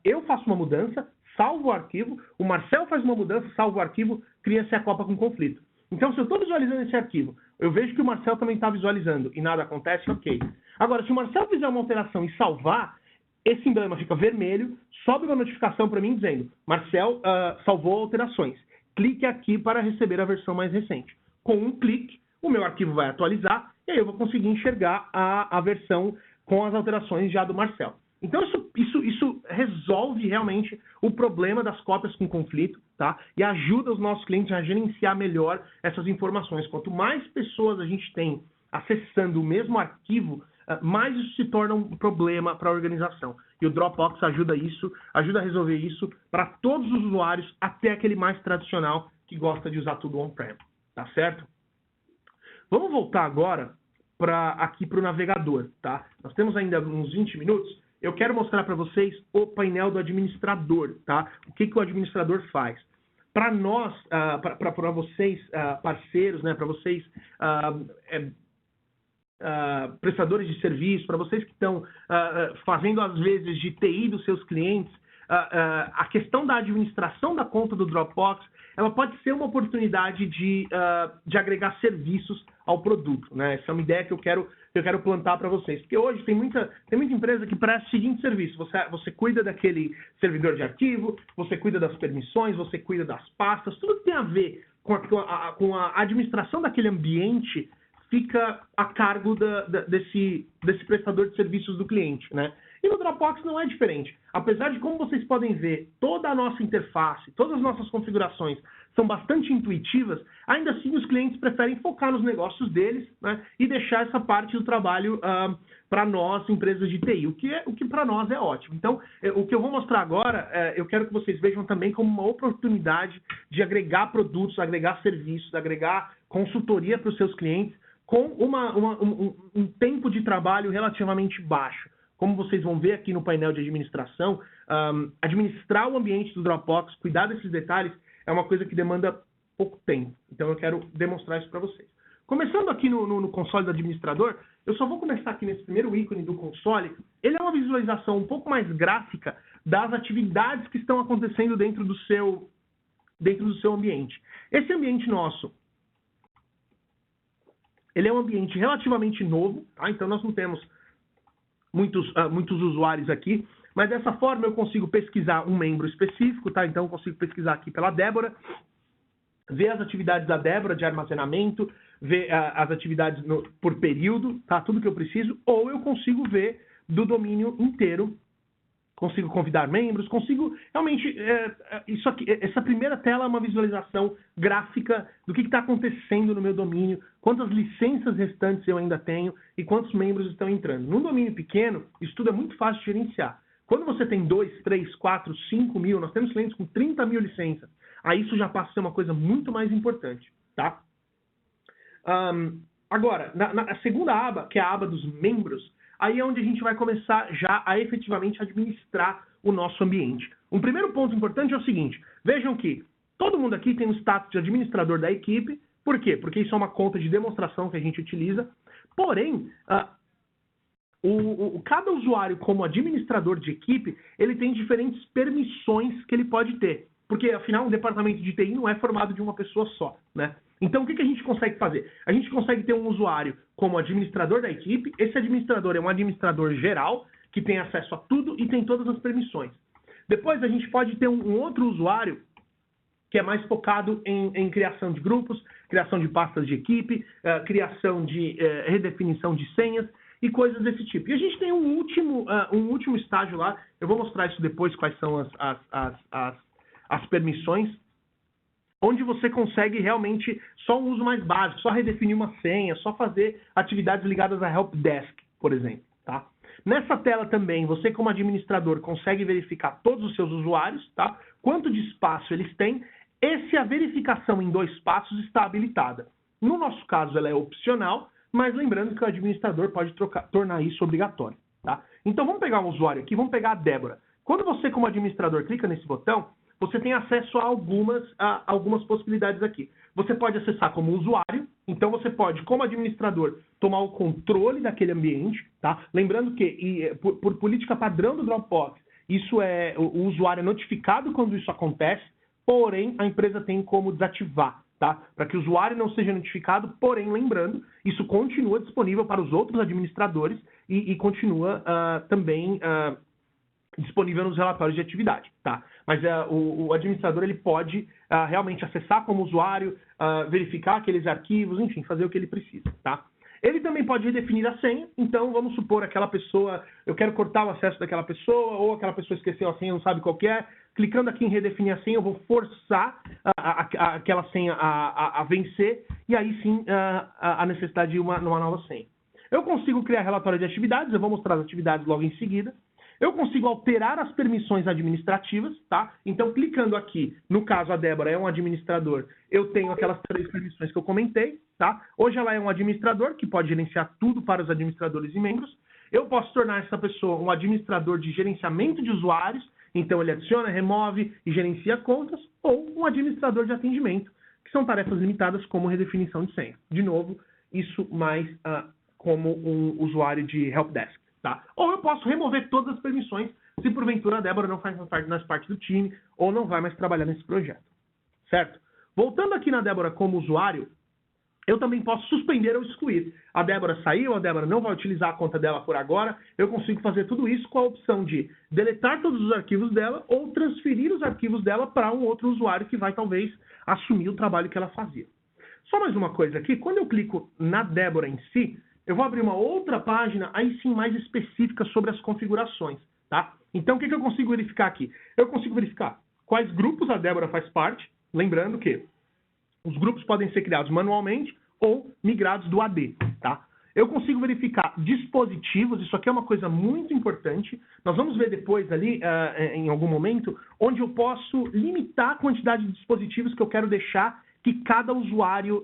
eu faço uma mudança, salvo o arquivo, o Marcel faz uma mudança, salva o arquivo, cria-se a copa com conflito. Então, se eu estou visualizando esse arquivo, eu vejo que o Marcel também está visualizando e nada acontece, ok. Agora, se o Marcel fizer uma alteração e salvar, esse emblema fica vermelho, sobe uma notificação para mim dizendo, Marcel salvou alterações. Clique aqui para receber a versão mais recente. Com um clique, o meu arquivo vai atualizar e aí eu vou conseguir enxergar a versão com as alterações já do Marcel. Então, isso resolve realmente o problema das cópias com conflito, tá? E ajuda os nossos clientes a gerenciar melhor essas informações. Quanto mais pessoas a gente tem acessando o mesmo arquivo, mais isso se torna um problema para a organização. E o Dropbox ajuda a resolver isso para todos os usuários, até aquele mais tradicional que gosta de usar tudo on-prem, tá certo? Vamos voltar agora aqui para o navegador, tá? Nós temos ainda uns 20 minutos. Eu quero mostrar para vocês o painel do administrador, tá? O que o administrador faz. Para nós, para vocês, parceiros, né? Para vocês, prestadores de serviço, para vocês que estão fazendo, às vezes, de TI dos seus clientes, a questão da administração da conta do Dropbox, ela pode ser uma oportunidade de agregar serviços ao produto, né? Essa é uma ideia que eu quero plantar para vocês. Porque hoje tem muita empresa que presta o seguinte serviço. Você cuida daquele servidor de arquivo, você cuida das permissões, você cuida das pastas, tudo que tem a ver com a administração daquele ambiente fica a cargo desse prestador de serviços do cliente, né? E no Dropbox não é diferente. Apesar de, como vocês podem ver, toda a nossa interface, todas as nossas configurações são bastante intuitivas, ainda assim os clientes preferem focar nos negócios deles, né, e deixar essa parte do trabalho para nós, empresas de TI, o que para nós é ótimo. Então, o que eu vou mostrar agora, eu quero que vocês vejam também como uma oportunidade de agregar produtos, agregar serviços, agregar consultoria para os seus clientes com um tempo de trabalho relativamente baixo. Como vocês vão ver aqui no painel de administração, administrar o ambiente do Dropbox, cuidar desses detalhes, é uma coisa que demanda pouco tempo. Então, eu quero demonstrar isso para vocês. Começando aqui no console do administrador, eu só vou começar aqui nesse primeiro ícone do console. Ele é uma visualização um pouco mais gráfica das atividades que estão acontecendo dentro do seu ambiente. Esse ambiente nosso, ele é um ambiente relativamente novo, tá? Então nós não temos muitos usuários aqui, mas dessa forma eu consigo pesquisar um membro específico, tá? Então eu consigo pesquisar aqui pela Débora, ver as atividades da Débora de armazenamento, ver as atividades por período, tá? Tudo que eu preciso, ou eu consigo ver do domínio inteiro consigo convidar membros, consigo realmente... isso aqui, essa primeira tela é uma visualização gráfica do que está acontecendo no meu domínio, quantas licenças restantes eu ainda tenho e quantos membros estão entrando. Num domínio pequeno, isso tudo é muito fácil de gerenciar. Quando você tem 2, 3, 4, 5 mil, nós temos clientes com 30 mil licenças, aí isso já passa a ser uma coisa muito mais importante, tá? Agora, na segunda aba, que é a aba dos membros, aí é onde a gente vai começar já a efetivamente administrar o nosso ambiente. Um primeiro ponto importante é o seguinte, vejam que todo mundo aqui tem um status de administrador da equipe, por quê? Porque isso é uma conta de demonstração que a gente utiliza, porém, cada usuário como administrador de equipe, ele tem diferentes permissões que ele pode ter, porque afinal o departamento de TI não é formado de uma pessoa só, né? Então, o que a gente consegue fazer? A gente consegue ter um usuário como administrador da equipe. Esse administrador é um administrador geral, que tem acesso a tudo e tem todas as permissões. Depois, a gente pode ter um outro usuário que é mais focado em criação de grupos, criação de pastas de equipe, criação de redefinição de senhas e coisas desse tipo. E a gente tem um último estágio lá. Eu vou mostrar isso depois, quais são as permissões, onde você consegue realmente só um uso mais básico, só redefinir uma senha, só fazer atividades ligadas a Help Desk, por exemplo. Tá? Nessa tela também, você como administrador consegue verificar todos os seus usuários, tá? Quanto de espaço eles têm, e se a verificação em 2 passos está habilitada. No nosso caso, ela é opcional, mas lembrando que o administrador pode tornar isso obrigatório. Tá? Então, vamos pegar um usuário aqui, vamos pegar a Débora. Quando você como administrador clica nesse botão, você tem acesso a algumas possibilidades aqui. Você pode acessar como usuário, então você pode, como administrador, tomar o controle daquele ambiente, tá? Lembrando que, por política padrão do Dropbox, o usuário é notificado quando isso acontece, porém, a empresa tem como desativar, tá? Para que o usuário não seja notificado, porém, lembrando, isso continua disponível para os outros administradores e continua também... disponível nos relatórios de atividade, tá? Mas o administrador ele pode realmente acessar como usuário, verificar aqueles arquivos, enfim, fazer o que ele precisa, tá? Ele também pode redefinir a senha, então vamos supor aquela pessoa, eu quero cortar o acesso daquela pessoa, ou aquela pessoa esqueceu a senha, não sabe qual que é, clicando aqui em redefinir a senha, eu vou forçar aquela senha a vencer, e aí sim a necessidade de uma nova senha. Eu consigo criar relatório de atividades, eu vou mostrar as atividades logo em seguida. Eu consigo alterar as permissões administrativas, tá? Então, clicando aqui, no caso a Débora é um administrador, eu tenho aquelas 3 permissões que eu comentei, tá? Hoje ela é um administrador, que pode gerenciar tudo para os administradores e membros. Eu posso tornar essa pessoa um administrador de gerenciamento de usuários, então ele adiciona, remove e gerencia contas, ou um administrador de atendimento, que são tarefas limitadas como redefinição de senha. De novo, isso mais como um usuário de Helpdesk. Tá? Ou eu posso remover todas as permissões se porventura a Débora não faz mais parte do time ou não vai mais trabalhar nesse projeto. Certo? Voltando aqui na Débora como usuário, eu também posso suspender ou excluir. A Débora saiu, a Débora não vai utilizar a conta dela por agora, eu consigo fazer tudo isso com a opção de deletar todos os arquivos dela ou transferir os arquivos dela para um outro usuário que vai talvez assumir o trabalho que ela fazia. Só mais uma coisa aqui, quando eu clico na Débora em si, eu vou abrir uma outra página, aí sim mais específica sobre as configurações, tá? Então, o que eu consigo verificar aqui? Eu consigo verificar quais grupos a Débora faz parte, lembrando que os grupos podem ser criados manualmente ou migrados do AD, tá? Eu consigo verificar dispositivos, isso aqui é uma coisa muito importante. Nós vamos ver depois ali, em algum momento, onde eu posso limitar a quantidade de dispositivos que eu quero deixar que cada usuário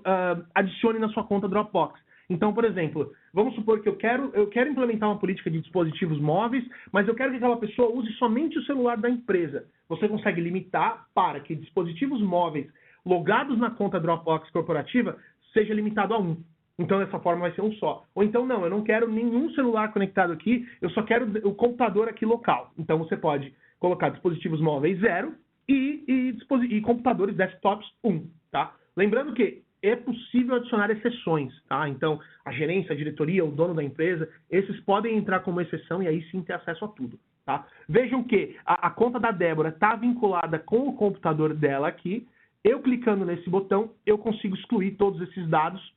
adicione na sua conta Dropbox. Então, por exemplo, vamos supor que eu quero implementar uma política de dispositivos móveis, mas eu quero que aquela pessoa use somente o celular da empresa. Você consegue limitar para que dispositivos móveis logados na conta Dropbox corporativa seja limitado a 1. Então, dessa forma, vai ser um só. Ou então, não, eu não quero nenhum celular conectado aqui, eu só quero o computador aqui local. Então, você pode colocar dispositivos móveis 0 e computadores desktops 1, tá? Lembrando que é possível adicionar exceções, tá? Então, a gerência, a diretoria, o dono da empresa, esses podem entrar como exceção e aí sim ter acesso a tudo, tá? Vejam que a conta da Débora está vinculada com o computador dela aqui. Eu clicando nesse botão, eu consigo excluir todos esses dados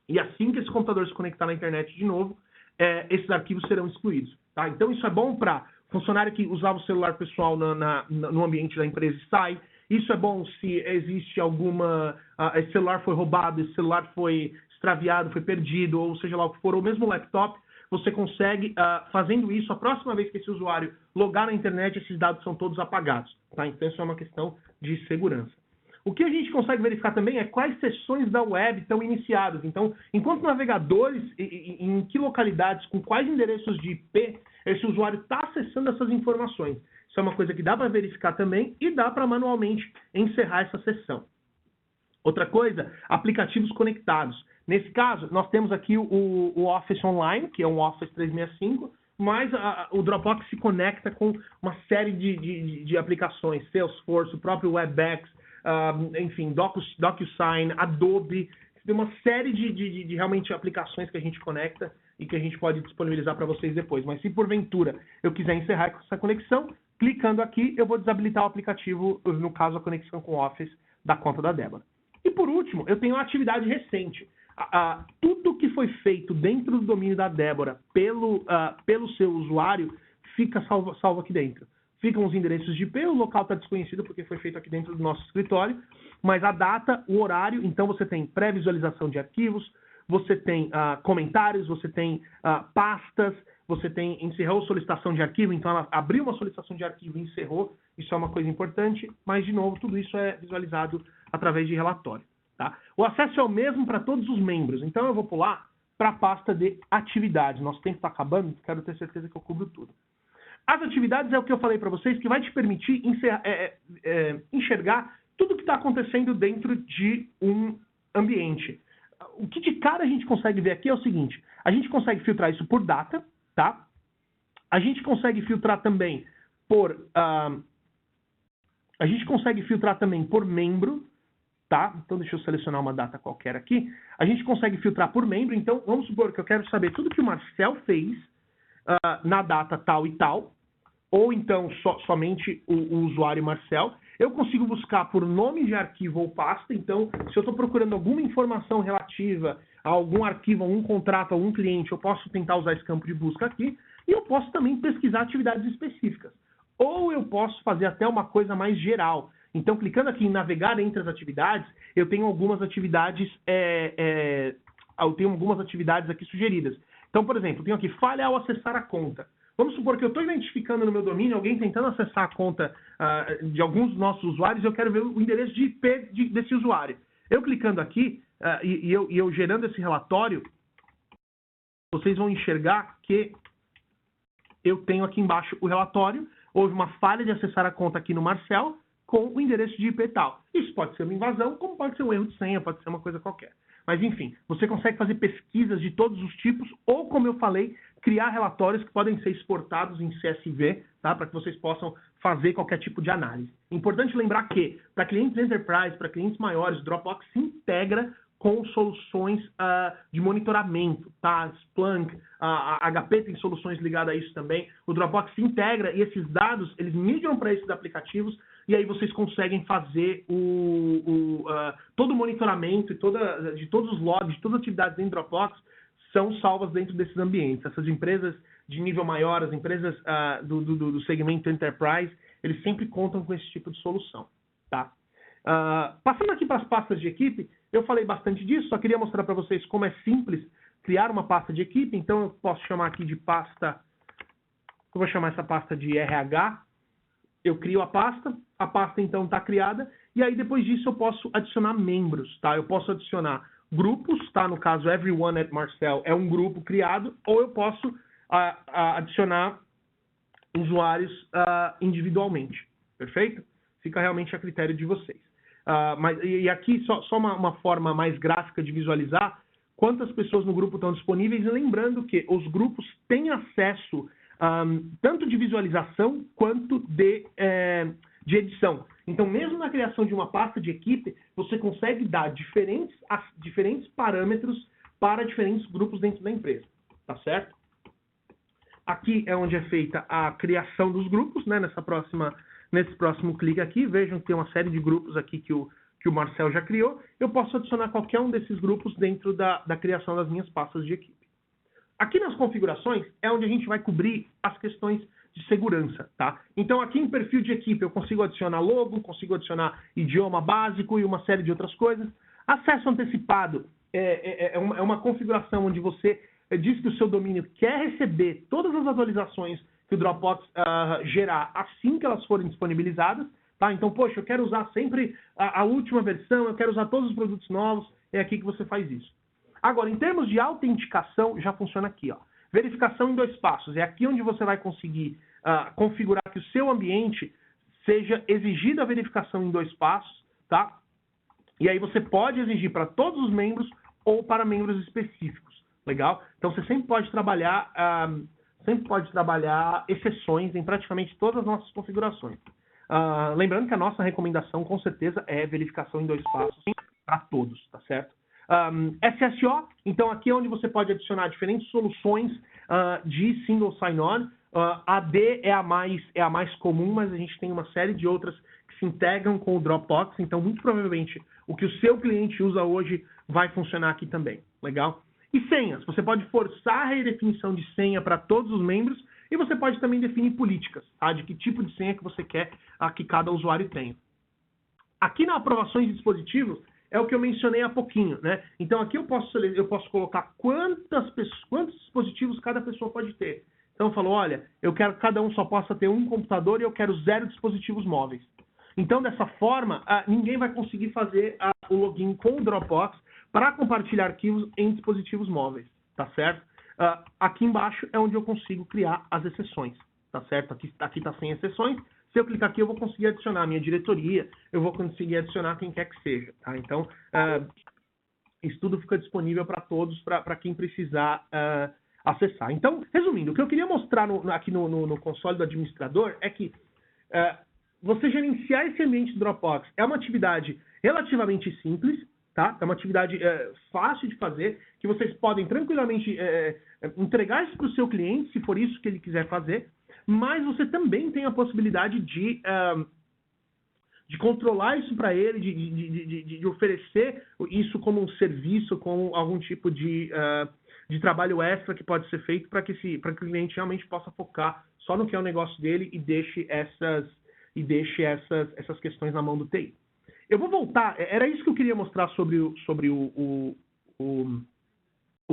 e assim que esse computador se conectar na internet de novo, esses arquivos serão excluídos, tá? Então, isso é bom para funcionário que usava o celular pessoal no ambiente da empresa sai. Isso é bom se existe alguma... esse celular foi roubado, esse celular foi extraviado, foi perdido, ou seja lá o que for, ou mesmo o laptop, você consegue, fazendo isso, a próxima vez que esse usuário logar na internet, esses dados são todos apagados. Tá? Então, isso é uma questão de segurança. O que a gente consegue verificar também é quais sessões da web estão iniciadas. Então, enquanto navegadores, em que localidades, com quais endereços de IP, esse usuário está acessando essas informações. Isso é uma coisa que dá para verificar também e dá para manualmente encerrar essa sessão. Outra coisa, aplicativos conectados. Nesse caso, nós temos aqui o Office Online, que é um Office 365, mas o Dropbox se conecta com uma série de aplicações, Salesforce, o próprio Webex, enfim, DocuSign, Adobe, tem uma série de realmente aplicações que a gente conecta e que a gente pode disponibilizar para vocês depois. Mas se porventura eu quiser encerrar essa conexão, clicando aqui, eu vou desabilitar o aplicativo, no caso a conexão com o Office da conta da Débora. E por último, eu tenho uma atividade recente. Tudo que foi feito dentro do domínio da Débora pelo seu usuário fica salvo aqui dentro. Ficam os endereços de IP, o local está desconhecido porque foi feito aqui dentro do nosso escritório, mas a data, o horário, então você tem pré-visualização de arquivos, você tem comentários, você tem pastas, você encerrou solicitação de arquivo, então ela abriu uma solicitação de arquivo e encerrou, isso é uma coisa importante, mas de novo, tudo isso é visualizado através de relatório. Tá? O acesso é o mesmo para todos os membros, então eu vou pular para a pasta de atividades. Nosso tempo está acabando, quero ter certeza que eu cubro tudo. As atividades é o que eu falei para vocês, que vai te permitir enxergar tudo que está acontecendo dentro de um ambiente. O que de cara a gente consegue ver aqui é o seguinte, a gente consegue filtrar isso por data, tá? A gente consegue filtrar também por membro, tá? Então deixa eu selecionar uma data qualquer aqui. A gente consegue filtrar por membro, então vamos supor que eu quero saber tudo que o Marcel fez na data tal e tal, ou então somente o usuário Marcel. Eu consigo buscar por nome de arquivo ou pasta, então se eu estou procurando alguma informação relativa a algum arquivo, a um contrato, a um cliente, eu posso tentar usar esse campo de busca aqui, e eu posso também pesquisar atividades específicas. Ou eu posso fazer até uma coisa mais geral. Então, clicando aqui em navegar entre as atividades, eu tenho algumas atividades, aqui sugeridas. Então, por exemplo, eu tenho aqui falha ao acessar a conta. Vamos supor que eu estou identificando no meu domínio alguém tentando acessar a conta de alguns dos nossos usuários e eu quero ver o endereço de IP desse usuário. Eu clicando aqui e eu gerando esse relatório, vocês vão enxergar que eu tenho aqui embaixo o relatório. Houve uma falha de acessar a conta aqui no Marcel com o endereço de IP tal. Isso pode ser uma invasão, como pode ser um erro de senha, pode ser uma coisa qualquer. Mas, enfim, você consegue fazer pesquisas de todos os tipos ou, como eu falei, criar relatórios que podem ser exportados em CSV, tá? Para que vocês possam fazer qualquer tipo de análise. Importante lembrar que, para clientes enterprise, para clientes maiores, o Dropbox se integra com soluções de monitoramento, tá? Splunk, a HP tem soluções ligadas a isso também. O Dropbox se integra e esses dados, eles migram para esses aplicativos e aí vocês conseguem fazer todo o monitoramento de todos os logs, de todas as atividades dentro do Dropbox são salvas dentro desses ambientes. Essas empresas de nível maior, as empresas do segmento Enterprise, eles sempre contam com esse tipo de solução. Tá? Passando aqui para as pastas de equipe, eu falei bastante disso, só queria mostrar para vocês como é simples criar uma pasta de equipe. Então eu posso chamar aqui de pasta, eu vou chamar essa pasta de RH. Eu crio a pasta então está criada, e aí depois disso eu posso adicionar membros, tá? Eu posso adicionar grupos, tá? No caso, Everyone at Marcel é um grupo criado, ou eu posso adicionar usuários individualmente, perfeito? Fica realmente a critério de vocês. E aqui só uma forma mais gráfica de visualizar quantas pessoas no grupo estão disponíveis, lembrando que os grupos têm acesso tanto de visualização quanto de edição. Então, mesmo na criação de uma pasta de equipe, você consegue dar diferentes parâmetros para diferentes grupos dentro da empresa, tá certo? Aqui é onde é feita a criação dos grupos, né? Nesse próximo clique aqui, vejam que tem uma série de grupos aqui que o Marcel já criou. Eu posso adicionar qualquer um desses grupos dentro da criação das minhas pastas de equipe. Aqui nas configurações é onde a gente vai cobrir as questões de segurança, tá? Então, aqui em perfil de equipe, eu consigo adicionar logo, consigo adicionar idioma básico e uma série de outras coisas. Acesso antecipado é uma configuração onde você diz que o seu domínio quer receber todas as atualizações que o Dropbox gerar assim que elas forem disponibilizadas, tá? Então, poxa, eu quero usar sempre a última versão, eu quero usar todos os produtos novos, é aqui que você faz isso. Agora, em termos de autenticação, já funciona aqui, ó. Verificação em 2 passos. É aqui onde você vai conseguir configurar que o seu ambiente seja exigida a verificação em 2 passos, tá? E aí você pode exigir para todos os membros ou para membros específicos, legal? Então você sempre pode trabalhar exceções em praticamente todas as nossas configurações. Lembrando que a nossa recomendação, com certeza, é verificação em 2 passos para todos, tá certo? SSO, então aqui é onde você pode adicionar diferentes soluções de single sign-on. AD é a mais comum, mas a gente tem uma série de outras que se integram com o Dropbox, então muito provavelmente o que o seu cliente usa hoje vai funcionar aqui também, legal? E senhas, você pode forçar a redefinição de senha para todos os membros e você pode também definir políticas, tá? De que tipo de senha que você quer que cada usuário tenha. Aqui na aprovações de dispositivos, é o que eu mencionei há pouquinho, né? Então aqui eu posso colocar quantos dispositivos cada pessoa pode ter. Então eu falo, olha, eu quero que cada um só possa ter um computador e eu quero 0 dispositivos móveis. Então dessa forma, ninguém vai conseguir fazer o login com o Dropbox para compartilhar arquivos em dispositivos móveis, tá certo? Aqui embaixo é onde eu consigo criar as exceções, tá certo? Aqui está sem exceções. Se eu clicar aqui, eu vou conseguir adicionar a minha diretoria, eu vou conseguir adicionar quem quer que seja, tá? Então, isso tudo fica disponível para todos, para quem precisar acessar. Então, resumindo, o que eu queria mostrar aqui no console do administrador é que você gerenciar esse ambiente do Dropbox é uma atividade relativamente simples, tá? É uma atividade fácil de fazer, que vocês podem tranquilamente entregar isso para o seu cliente, se for isso que ele quiser fazer, mas você também tem a possibilidade de controlar isso para ele, de oferecer isso como um serviço, como algum tipo de trabalho extra que pode ser feito para que o cliente realmente possa focar só no que é o negócio dele e deixe essas questões na mão do TI. Eu vou voltar, era isso que eu queria mostrar sobre o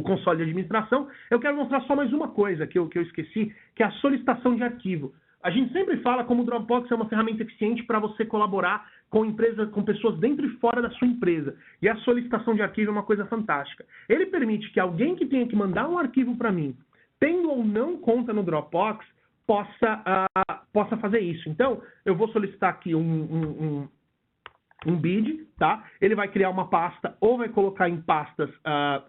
console de administração. Eu quero mostrar só mais uma coisa que eu esqueci, que é a solicitação de arquivo. A gente sempre fala como o Dropbox é uma ferramenta eficiente para você colaborar com pessoas dentro e fora da sua empresa. E a solicitação de arquivo é uma coisa fantástica. Ele permite que alguém que tenha que mandar um arquivo para mim, tendo ou não conta no Dropbox, possa fazer isso. Então, eu vou solicitar aqui um bid, tá? Ele vai criar uma pasta ou vai colocar em pastas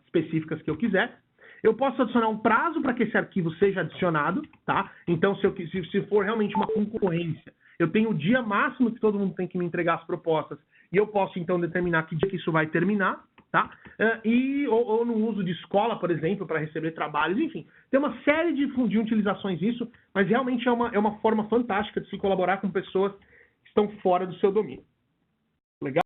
específicas que eu quiser. Eu posso adicionar um prazo para que esse arquivo seja adicionado, tá? Então, se for realmente uma concorrência, eu tenho o dia máximo que todo mundo tem que me entregar as propostas e eu posso, então, determinar que dia que isso vai terminar, tá? Ou no uso de escola, por exemplo, para receber trabalhos, enfim. Tem uma série de utilizações disso, mas realmente é uma forma fantástica de se colaborar com pessoas que estão fora do seu domínio.